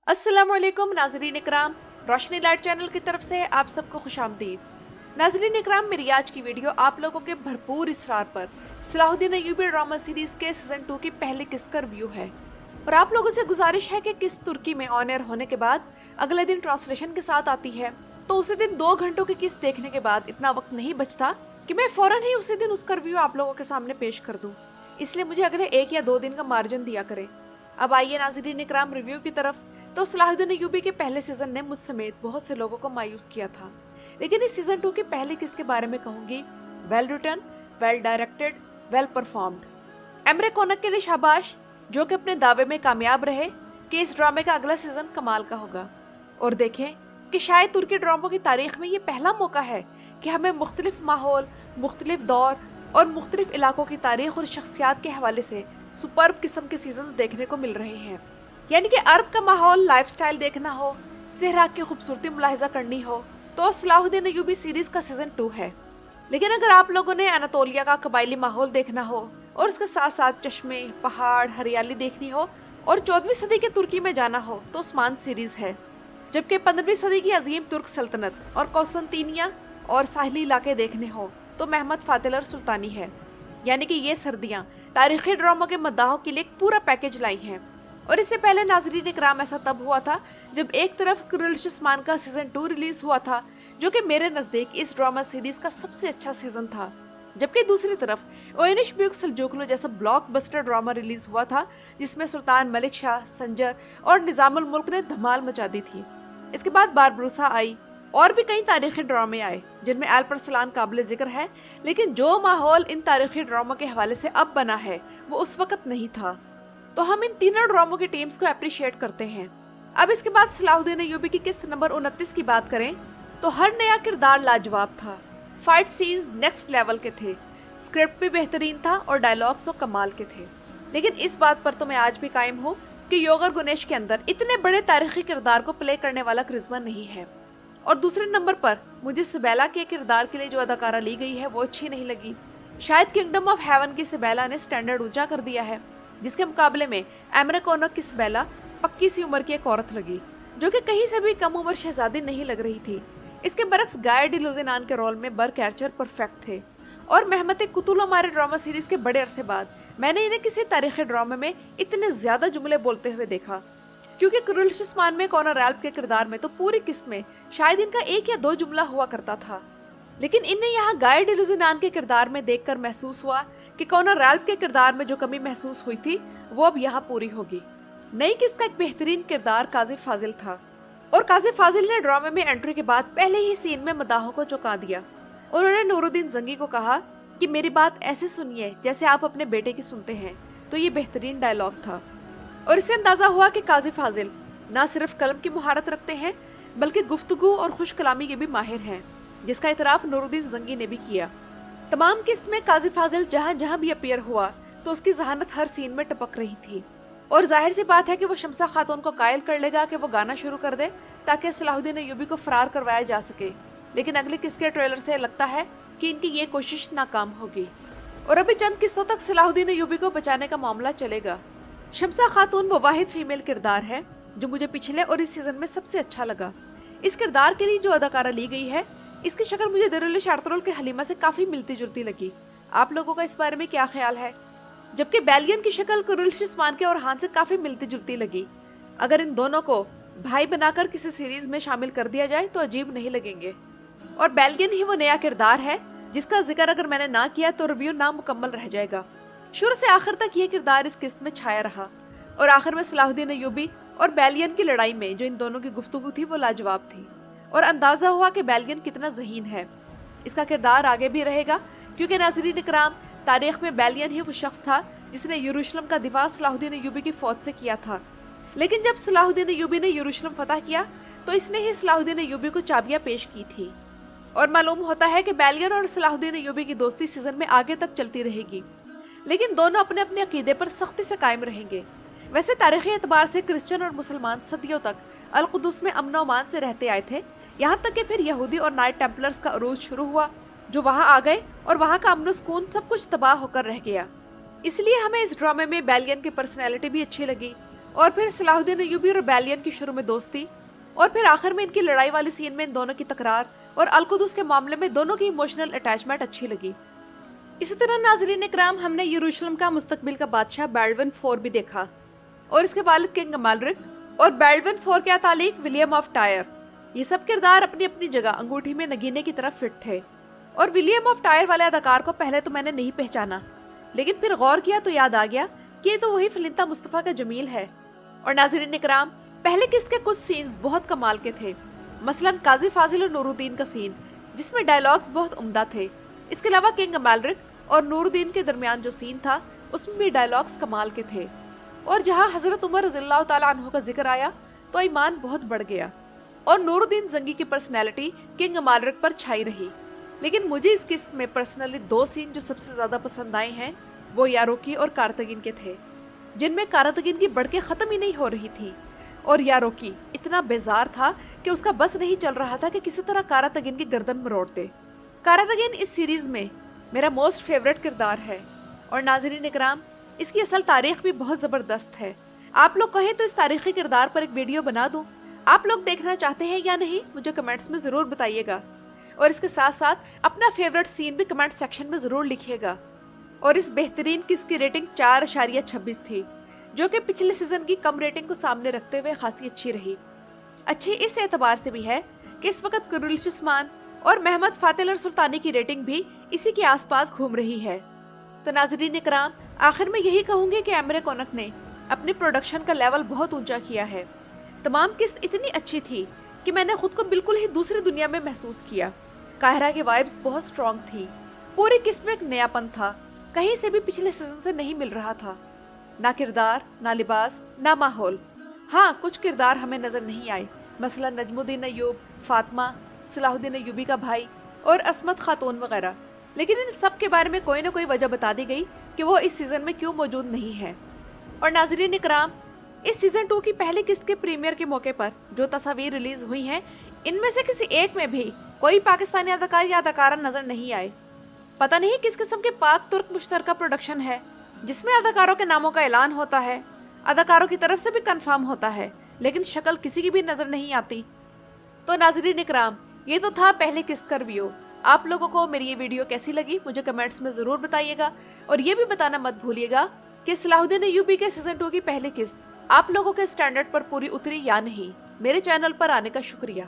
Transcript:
अस्सलामुअलैकुम नाज़रीन इकराम, रोशनी light channel की तरफ से आप सबको खुशामदीद। नाज़रीन इकराम, मेरी आज की वीडियो आप लोगों के भरपूर इसरार पर सलाहुद्दीन अय्यूबी ड्रामा सीरीज के सीजन 2 की पहली किस्त का रिव्यू है और आप लोगों से गुजारिश है कि किस्त तुर्की में ऑन एयर होने के बाद अगले दिन ट्रांसलेशन के साथ आती है, तो उसी दिन 2 घंटों की किस्त देखने के बाद इतना वक्त नहीं बचता कि मैं फौरन ही उसी दिन उसका रिव्यू आप लोगों के सामने पेश कर दूं। इसलिए मुझे अगले 1 या 2 दिन का मार्जिन दिया करें। अब आइए नाज़रीन इकराम रिव्यू की तरफ। तो सलाहुद्दीन अय्यूबी के पहले सीजन ने मुझ समेत बहुत से लोगों को मायूस किया था, लेकिन इस सीजन 2 की पहली किस्त के बारे में कहूंगी, well written, well directed, well performed. Emre Konuk के लिए शाबाश, जो कि अपने दावे में कामयाब रहे कि इस ड्रामे का अगला सीजन कमाल का होगा। और देखें कि शायद तुर्की ड्रामों की तारीख में ये पहला मौका है कि हमें मुख्तलिफ माहौल, मुख्तलिफ दौर और मुख्तलिफ इलाकों की तारीख और शख्सियात के हवाले से सुपर्ब किस्म के सीजन देखने को मिल रहे हैं। यानी कि अरब का माहौल, लाइफस्टाइल देखना हो, सहरा की खूबसूरती मुलाहिजा करनी हो, तो सलाहुद्दीन अय्यूबी सीरीज का सीजन 2 है। लेकिन अगर आप लोगों ने अनातोलिया का कबायली माहौल देखना हो और उसके साथ साथ चश्मे, पहाड़, हरियाली देखनी हो और 14वीं सदी के तुर्की में जाना हो, तो उस्मान सीरीज है। जबकि 15वीं सदी की अजीम तुर्क सल्तनत और कौस्तांतिनिया और साहिली इलाके देखने हो, तो महमद फातिल और सुल्तानी है। यानी कि ये सर्दियां तारीखी ड्रामों के मद्दाहों के लिए एक पूरा पैकेज लाई हैं। और इससे पहले नाज़रीन इकराम, ऐसा तब हुआ था जब एक तरफ कुरेलिश उस्मान का सीजन 2 रिलीज हुआ था, जो कि मेरे नज़दीक इस ड्रामा सीरीज का सबसे अच्छा सीजन था, जबकि दूसरी तरफ ओयनिश ब्यूक सल्जूकलू जैसा ब्लॉकबस्टर ड्रामा रिलीज हुआ था, जिसमें सुल्तान मलिक शाह, संजर और निजामुल मुल्क ने धमाल मचा दी थी। इसके बाद बारबरूसा आई और भी कई तारीखी ड्रामे आए, जिनमें अल्परसलान काबिल जिक्र है। लेकिन जो माहौल इन तारीखी ड्रामों के हवाले से अब बना है, वो उस वक्त नहीं था। तो हम इन तीनों ड्रामों की टीम्स को अप्रिशिएट करते हैं। अब इसके बाद सलाहुद्दीन अय्यूबी की किस्त नंबर 29 की बात करें, तो हर नया किरदार लाजवाब था, फाइट सीन्स नेक्स्ट लेवल के थे, स्क्रिप्ट भी बेहतरीन था और डायलॉग तो कमाल के थे। लेकिन इस बात पर तो मैं आज भी कायम हूँ कि योगर गुनेश के अंदर इतने बड़े तारीखी किरदार को प्ले करने वाला करिश्मा नहीं है। और दूसरे नंबर पर मुझे सिबेला के किरदार के लिए जो अदाकारा ली गई है, वो अच्छी नहीं लगी। शायद किंगडम ऑफ हेवन की सिबेला ने स्टैंडर्ड ऊंचा कर दिया है, जिसके मुकाबले में एमरे कोनक की सिबेला पक्की सी उम्र की एक औरत लगी, जो कि कहीं से भी कम उम्र शहजादी नहीं लग रही थी। इसके बरक्स गाय डी लुज़ेनान के रोल में बर्क कैर्चर परफेक्ट थे। और मेहमत कुतुल हमारे ड्रामा सीरीज के बड़े अरसे बाद मैंने इन्हें किसी तारीखी ड्रामे में इतने ज्यादा जुमले बोलते हुए देखा, क्योंकि कुरेलिश उस्मान में कॉनर रैल्फ के किरदार में तो पूरी किस्त में शायद इनका 1 या 2 जुमला हुआ करता था। लेकिन इन्हें यहाँ गाय डी लुज़ेनान के किरदार में देखकर महसूस हुआ कि कॉनर रैल्फ के किरदार में जो कमी महसूस हुई थी, वो अब यहाँ पूरी होगी। नई किस्त का एक बेहतरीन किरदार काजी फाजिल था, और काजी फाजिल ने ड्रामे में एंट्री के बाद पहले ही सीन में मदाहों को चौंका दिया। उन्होंने नूरुद्दीन जंगी को कहा कि मेरी बात ऐसे सुनिए जैसे आप अपने बेटे की सुनते हैं। तो ये बेहतरीन डायलॉग था, और इससे अंदाजा हुआ कि काजी फाजिल न सिर्फ कलम की मुहारत रखते हैं, बल्कि गुफ्तगू और खुश कलामी के भी माहिर हैं, जिसका इतराफ नूरुद्दीन जंगी ने भी किया। तमाम किस्त में काजी फाजिल जहाँ जहाँ भी अपीयर हुआ, तो उसकी जहानत हर सीन में टपक रही थी। और जाहिर सी बात है कि वो शमसा खातून को कायल कर लेगा कि वो गाना शुरू कर दे, ताकि सलाहुद्दीन अय्यूबी को फरार करवाया जा सके। लेकिन अगली किस्त के ट्रेलर से लगता है कि इनकी ये कोशिश नाकाम होगी, और अभी चंद किस्तों तक सलाहुद्दीन अय्यूबी को बचाने का मामला चलेगा। शमसा खातून वो वाहिद फीमेल किरदार है जो मुझे पिछले और इस सीजन में सबसे अच्छा लगा। इस किरदार के लिए जो अदाकारा ली गई है, इसकी शक्ल मुझे दरुल शार्तरोल के हलीमा से काफी मिलती जुलती लगी। आप लोगों का इस बारे में क्या ख्याल है? जबकि बैलियन की शक्ल कुरेलिश उस्मान के औरहान से काफी मिलती जुलती लगी। अगर इन दोनों को भाई बनाकर किसी सीरीज में शामिल कर दिया जाए तो अजीब नहीं लगेंगे। और बैलियन ही वो नया किरदार है जिसका जिक्र अगर मैंने ना किया तो रिव्यू नामुकम्मल रह जाएगा। शुरू से आखिर तक ये किरदार इस किस्त में छाया रहा, और आखिर में सलाहुद्दीन अय्यूबी और बैलियन की लड़ाई में जो इन दोनों की गुफ्तगू थी, वो लाजवाब थी, और अंदाजा हुआ कि बैलियन कितना ज़हीन है। इसका किरदार आगे भी रहेगा, क्योंकि नाज़रीन इकराम, तारीख में बैलियन ही वो शख्स था जिसने यरूशलेम का दिफा सलाहुद्दीन अय्यूबी की फौज से किया था। लेकिन जब सलाहुद्दीन अय्यूबी ने यरूशलेम फतह किया, तो इसने ही सलाहुद्दीन अय्यूबी को चाबियां पेश की थी। और मालूम होता है कि बैलियन और सलाहुद्दीन अय्यूबी की दोस्ती सीजन में आगे तक चलती रहेगी, लेकिन दोनों अपने अपने अकीदे पर सख्ती से कायम रहेंगे। वैसे तारीखी एतबार से क्रिश्चियन और मुसलमान सदियों तक अल कुदस में अमन अमान से रहते आए थे, यहाँ तक कि फिर यहूदी और नाइट टेम्पलर्स का अरूज शुरू हुआ, जो वहाँ आ गए और वहाँ का अमन सुकून सब कुछ तबाह होकर रह गया। इसलिए हमें इस ड्रामे में बैलियन की पर्सनैलिटी भी अच्छी लगी, और फिर सलाहुद्दीन अय्यूबी और रिबेलियन की शुरू में दोस्ती, और फिर आखिर में इनकी लड़ाई वाली सीन में इन दोनों की तकरार, और अलकुदुस के मामले में दोनों की इमोशनल अटैचमेंट अच्छी लगी। इसी तरह नाज़रीन इकराम, हमने यरूशलेम का मुस्तकबिल का बादशाह बाल्डविन IV भी देखा, और इसके वालिद किंग अमालरिक, और बाल्डविन IV के अतालिक विलियम ऑफ टायर। ये सब किरदार अपनी अपनी जगह अंगूठी में नगीने की तरफ फिट थे। और विलियम ऑफ टायर वाले अदाकार को पहले तो मैंने नहीं पहचाना, लेकिन फिर गौर किया तो याद आ गया कि ये तो वही फिलिंता मुस्तफा का जमील है। और नाज़रीन इकराम, पहले किस्त के कुछ सीन्स बहुत कमाल के थे, मसलन काजी फाजिल और नूरुद्दीन का सीन जिसमें डायलॉग्स बहुत उम्दा थे। इसके अलावा किंग अमालरिक और नूरुद्दीन के दरमियान जो सीन था उसमें भी डायलॉग्स कमाल के थे। और जहाँ हजरत उमर रज़ियल्लाहु ताला अन्हु का जिक्र आया तो ईमान बहुत बढ़ गया, और नूरुद्दीन जंगी की पर्सनैलिटी किंग अमालरिक पर छाई रही। लेकिन मुझे इस किस्त में पर्सनली दो सीन जो सबसे ज्यादा पसंद आए हैं वो यारोकी और कारतगिन के थे, जिनमें कारतगिन की बढ़के खत्म ही नहीं हो रही थी, और यारोकी इतना बेजार था कि उसका बस नहीं चल रहा था कि किसी तरह कारतगिन की गर्दन मरोड़ दे। कारतगिन इस सीरीज में मेरा मोस्ट फेवरेट किरदार है, और नाज़रीन इकराम, इसकी असल तारीख भी बहुत जबरदस्त है। आप लोग कहें तो इस तारीखी किरदार पर एक वीडियो बना दूं। आप लोग देखना चाहते हैं या नहीं मुझे कमेंट्स में जरूर बताइएगा, और इसके साथ साथ अपना फेवरेट सीन भी कमेंट सेक्शन में जरूर लिखिएगा। और इस बेहतरीन किस्त की रेटिंग 4.26 थी, जो कि पिछले सीजन की कम रेटिंग को सामने रखते हुए खासी अच्छी रही। अच्छी इस एतबार से भी है कि इस वक्त कुरुलिश उस्मान और महमद फातिल और सुल्तानी की रेटिंग भी इसी के आसपास घूम रही है। तो नाज़रीन इकराम, आखिर में यही कहूंगी कि एमरे कोनक ने अपने प्रोडक्शन का लेवल बहुत ऊंचा किया है। तमाम किस्त इतनी अच्छी थी कि मैंने खुद को बिल्कुल ही दूसरी दुनिया में महसूस किया। काहिरा की वाइब्स बहुत स्ट्रॉन्ग थी, पूरी किस्त में एक नयापन था, कहीं से भी पिछले सीजन से नहीं मिल रहा था। ना किरदार, ना लिबास, ना माहौल। हाँ, कुछ किरदार हमें नजर नहीं आए, मसलन नजमुद्दीन अय्यूब, फातिमा, सलाहुद्दीन अय्यूबी का भाई और असमत खातून वगैरह, लेकिन इन सब के बारे में कोई ना कोई वजह बता दी गई कि वो इस सीजन में क्यों मौजूद नहीं है। और नाज़रीन इकराम, इस सीजन 2 की पहली किस्त के प्रीमियर के मौके पर जो तस्वीर रिलीज हुई हैं, इनमें से किसी एक में भी कोई पाकिस्तानी अदाकार या अदाकारा नजर नहीं आए। पता नहीं किस किस्म के पाक तुर्क मुश्तरका प्रोडक्शन है जिसमें अदाकारों के नामों का ऐलान होता है, अदाकारों की तरफ से भी कंफर्म होता है, लेकिन शक्ल किसी की भी नजर नहीं आती। तो नाज़रीन इकराम, ये तो था पहले किस्त का रिव्यू। आप लोगों को मेरी ये वीडियो कैसी लगी मुझे कमेंट्स में जरूर बताइएगा, और ये भी बताना मत भूलिएगा कि सलाहुद्दीन अय्यूबी के सीजन 2 की पहली किस्त आप लोगों के स्टैंडर्ड पर पूरी उतरी या नहीं। मेरे चैनल पर आने का शुक्रिया।